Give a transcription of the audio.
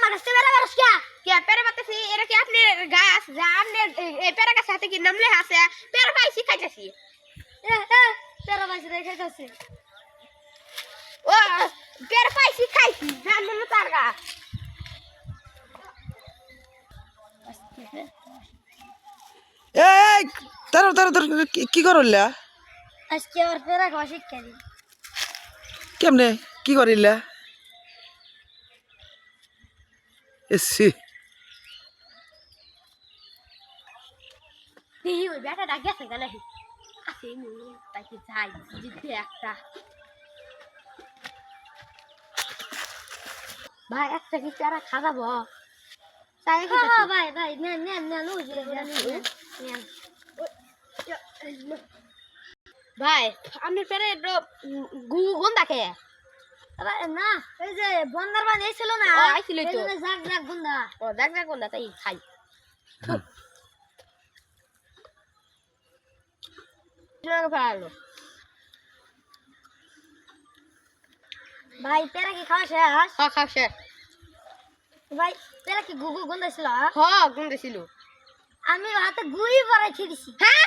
আমার কাছে বেরা বেরস কে পেরে বাতাছি এরা কি আপনি গাছ যা আপনি এই পেরে গাছ হাতে কি নামলে আছে পেরে পাইছি খাইতেছি বেরা বাইছে রে খাইতাছে ও পেরে পাইছি খাইছি জানেন না তার গা এই তার কি করলা আজকে আর বেরা খাওয়া শিক্ষা দি কেমনে কি করিলা এসি এই ওই বেটাটা গেছে গেলে আছে নি তাইকে যাই জিতে একটা ভাই একটা কি পেরা খাওয়াবো তাই কি হ্যাঁ ভাই ভাই নেন নেন নেন ওই যে নেন ভাই আপনি পেরে গন্ধা খেয়ে না এই যে বন্দারবান এসেছিল না ও, আইছিল তো। জাগ জাগ গুন্দা ও দেখ দেখ গন্ধা তাই খাই ভালো ভাই পেরা কি খাওয়া শেষ খাওয়া ভাই পেরা কি গুগু গুন্দা ছিল হ গন্ধ ছিল আমি হাতে গুই পরাই দিছি হ্যাঁ